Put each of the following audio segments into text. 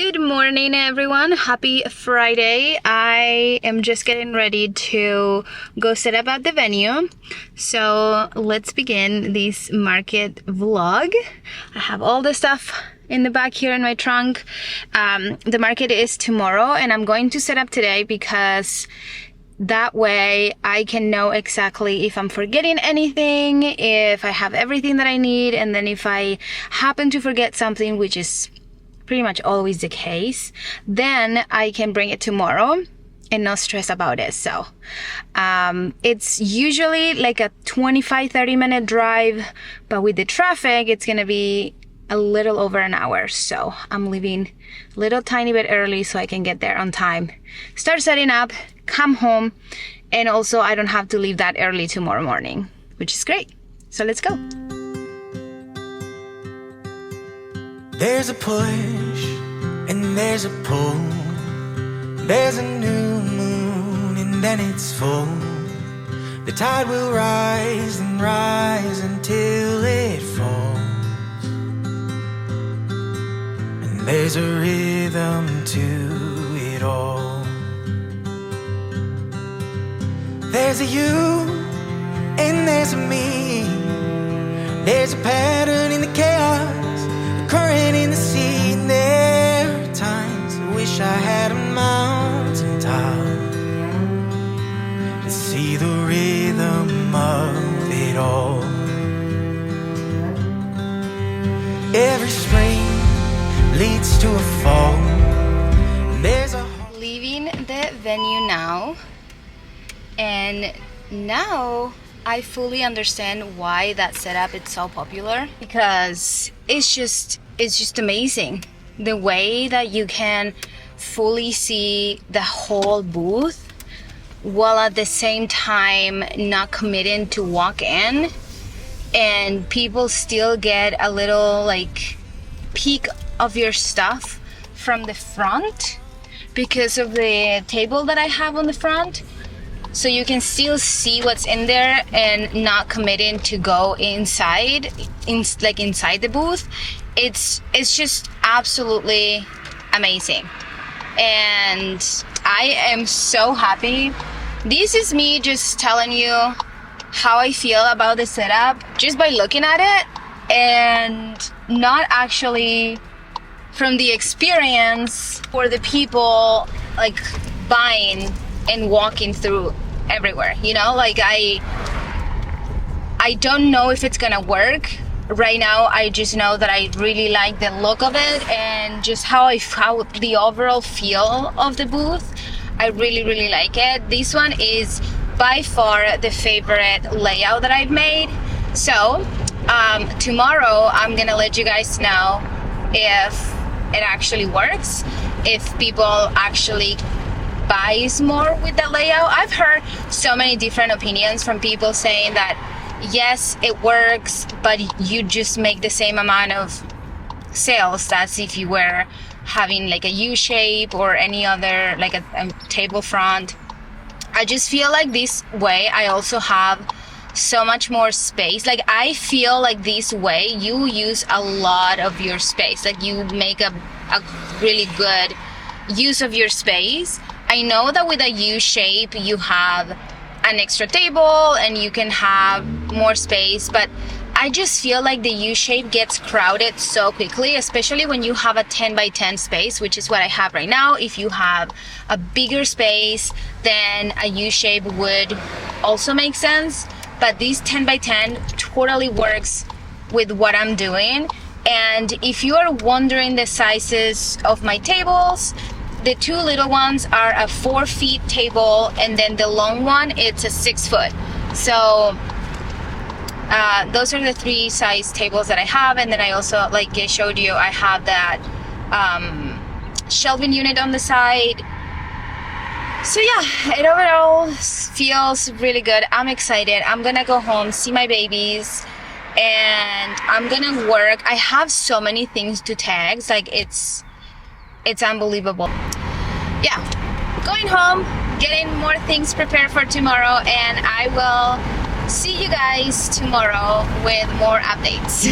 Good morning, everyone. Happy Friday. I am just getting ready to go set up at the venue. So let's begin this market vlog. I have all the stuff in the back here in my trunk. The market is tomorrow and I'm going to set up today because that way I can know exactly if I'm forgetting anything, if I have everything that I need, and then if I happen to forget something, which is pretty much always the case, then I can bring it tomorrow and not stress about it. So it's usually like a 25-30 minute drive, but with the traffic it's gonna be a little over an hour. So I'm leaving a little tiny bit early so I can get there on time, start setting up, come home, and also I don't have to leave that early tomorrow morning, which is great. So let's go. There's a push and there's a pull. There's a new moon and then it's full. The tide will rise and rise until it falls. And there's a rhythm to it all. There's a you and there's a me. There's a pattern in the chaos, current in the sea, and there are times I wish I had a mountain top to see the rhythm of it all. Every spring leads to a fall. There's a Leaving the venue now, and now I fully understand why that setup is so popular, because it's just amazing the way that you can fully see the whole booth while at the same time not committing to walk in, and people still get a little like peek of your stuff from the front because of the table that I have on the front. So you can still see what's in there and not committing to go inside the booth. It's just absolutely amazing, and I am so happy. This is me just telling you how I feel about the setup just by looking at it, and not actually from the experience for the people like buying and walking through everywhere, you know, like I don't know if it's gonna work right now. I just know that I really like the look of it and just how the overall feel of the booth. I really like it. This one is by far the favorite layout that I've made. So tomorrow I'm gonna let you guys know if it actually works, if people actually buys more with the layout. I've heard so many different opinions from people saying that yes, it works, but you just make the same amount of sales as if you were having like a U shape or any other like a table front. I just feel like this way I also have so much more space. Like I feel like this way you use a lot of your space, like you make a really good use of your space. I know that with a U shape you have an extra table and you can have more space, but I just feel like the U shape gets crowded so quickly, especially when you have a 10 by 10 space, which is what I have right now. If you have a bigger space, then a U shape would also make sense, but this 10 by 10 totally works with what I'm doing. And if you are wondering the sizes of my tables, the two little ones are a 4 feet table, and then the long one, it's a 6 foot. So those are the 3 size tables that I have. And then I also, like I showed you, I have that shelving unit on the side. So yeah, it overall feels really good. I'm excited. I'm gonna go home, see my babies, and I'm gonna work. I have so many things to tag, like it's unbelievable. Yeah, going home, getting more things prepared for tomorrow, and I will see you guys tomorrow with more updates.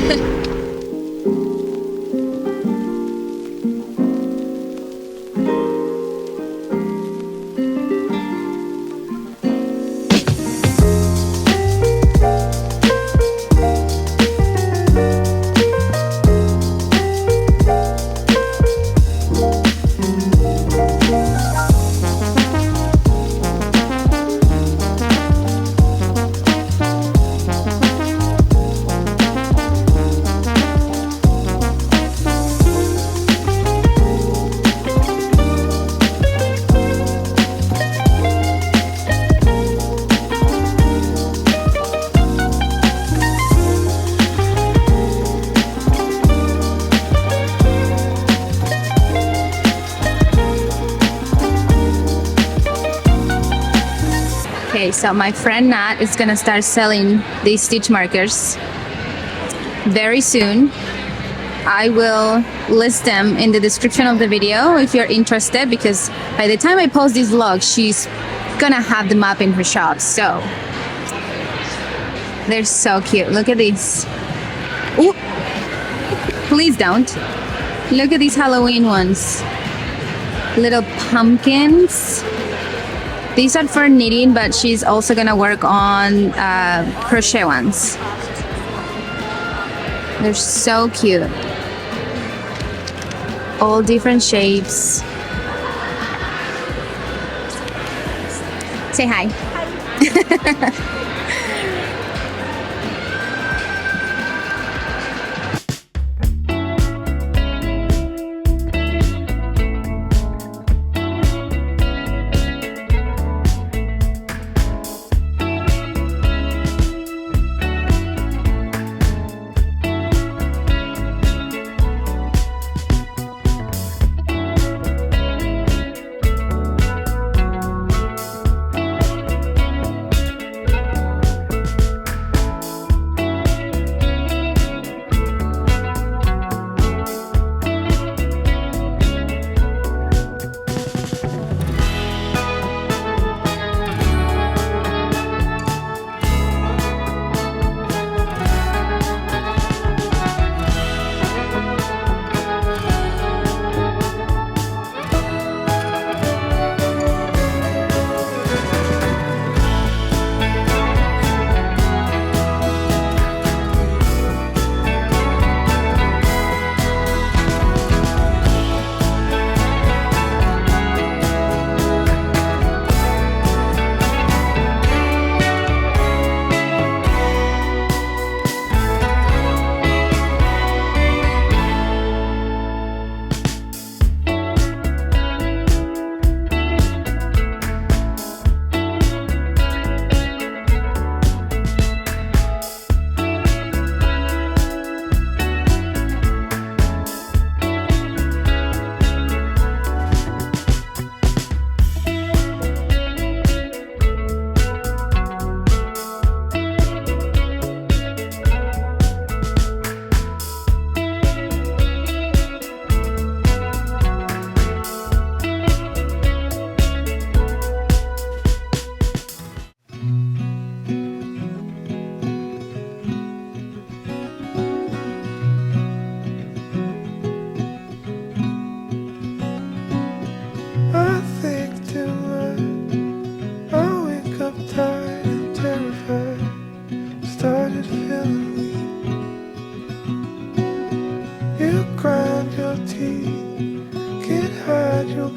So my friend Nat is gonna start selling these stitch markers very soon. I will list them in the description of the video if you're interested, because by the time I post this vlog, she's gonna have them up in her shop. So they're so cute. Look at these. Ooh, please don't. Look at these Halloween ones. Little pumpkins. These are for knitting, but she's also gonna work on crochet ones. They're so cute. All different shapes. Say hi. Hi.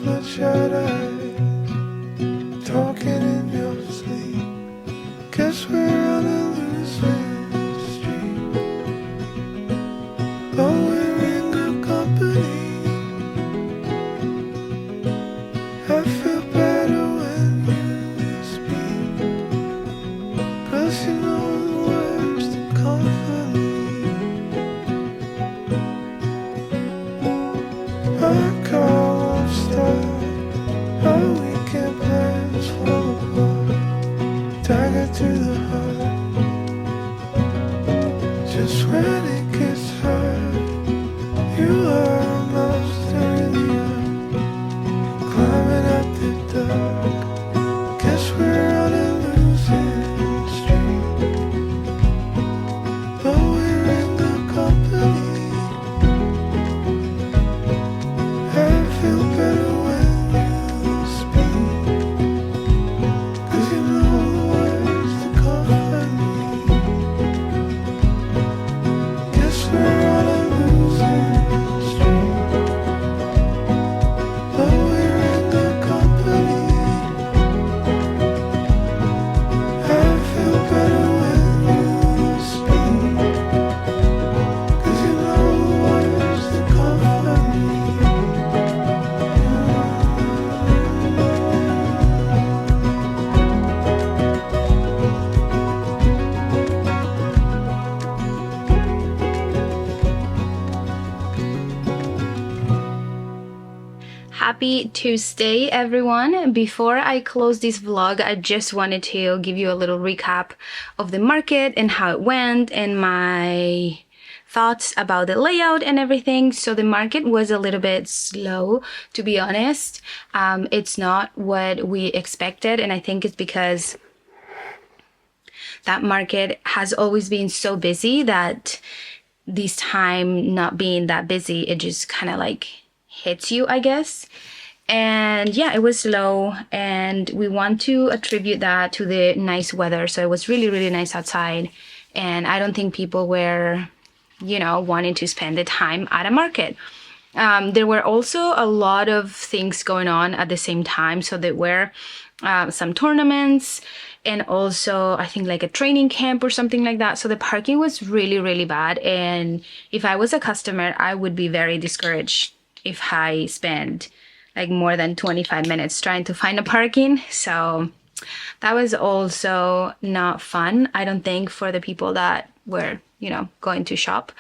bloodshot eyes, talking in your sleep. Guess we're on a losing streak, but we're in good company. I feel better when you speak, 'cause you know the words to comfort me. My car won't start, I Happy Tuesday, everyone. Before I close this vlog, I just wanted to give you a little recap of the market and how it went and my thoughts about the layout and everything. So the market was a little bit slow, to be honest. It's not what we expected, and I think it's because that market has always been so busy that this time not being that busy, it just kind of like hits you, I guess. And yeah, it was slow, and we want to attribute that to the nice weather. So it was really, really nice outside, and I don't think people were, you know, wanting to spend the time at a market. There were also a lot of things going on at the same time. So there were some tournaments, and also I think like a training camp or something like that. So the parking was really, really bad. And if I was a customer, I would be very discouraged if I spend like more than 25 minutes trying to find a parking. So that was also not fun, I don't think, for the people that were, you know, going to shop.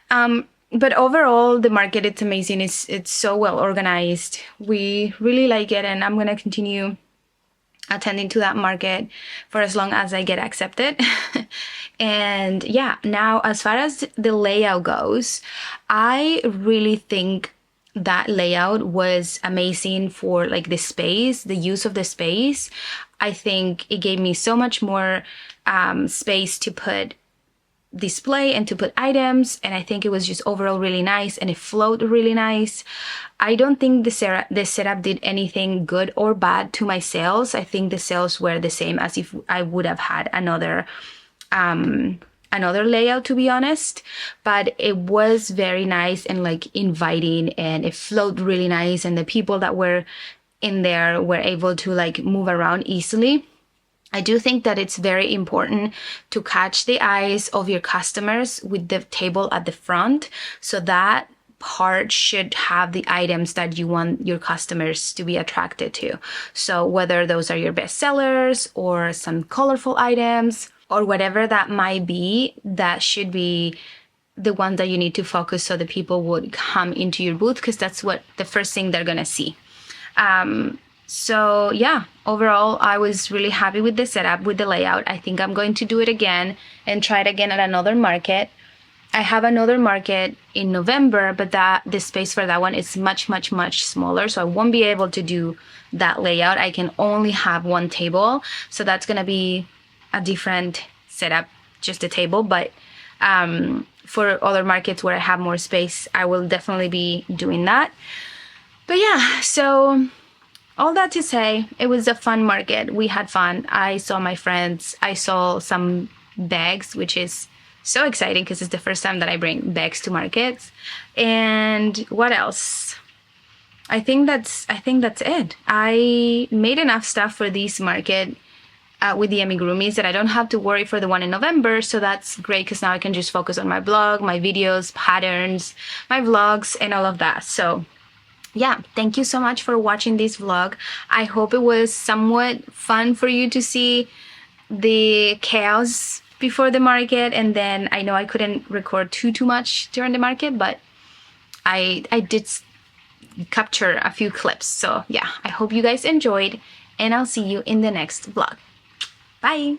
But overall, the market, it's amazing. It's so well organized. We really like it, and I'm gonna continue attending to that market for as long as I get accepted. And yeah, now as far as the layout goes, I really think that layout was amazing for like the space, the use of the space. I think it gave me so much more space to put display and to put items, and I think it was just overall really nice, and it flowed really nice. I don't think the setup did anything good or bad to my sales. I think the sales were the same as if I would have had another layout, to be honest. But it was very nice and like inviting, and it flowed really nice, and the people that were in there were able to like move around easily. I do think that it's very important to catch the eyes of your customers with the table at the front. So that part should have the items that you want your customers to be attracted to. So whether those are your best sellers or some colorful items or whatever that might be, that should be the ones that you need to focus so the people would come into your booth, because that's what the first thing they're gonna see. So yeah, overall, I was really happy with the setup, with the layout. I think I'm going to do it again and try it again at another market. I have another market in November, but the space for that one is much, much, much smaller. So I won't be able to do that layout. I can only have one table. So that's going to be a different setup, just a table. But for other markets where I have more space, I will definitely be doing that. But yeah, so all that to say, it was a fun market. We had fun. I saw my friends. I saw some bags, which is so exciting because it's the first time that I bring bags to markets. And what else? I think that's it. I made enough stuff for this market with the amigurumis that I don't have to worry for the one in November. So that's great, because now I can just focus on my blog, my videos, patterns, my vlogs, and all of that. So yeah, thank you so much for watching this vlog. I hope it was somewhat fun for you to see the chaos before the market, and then I know I couldn't record too much during the market, but I did capture a few clips. So yeah, I hope you guys enjoyed, and I'll see you in the next vlog. Bye!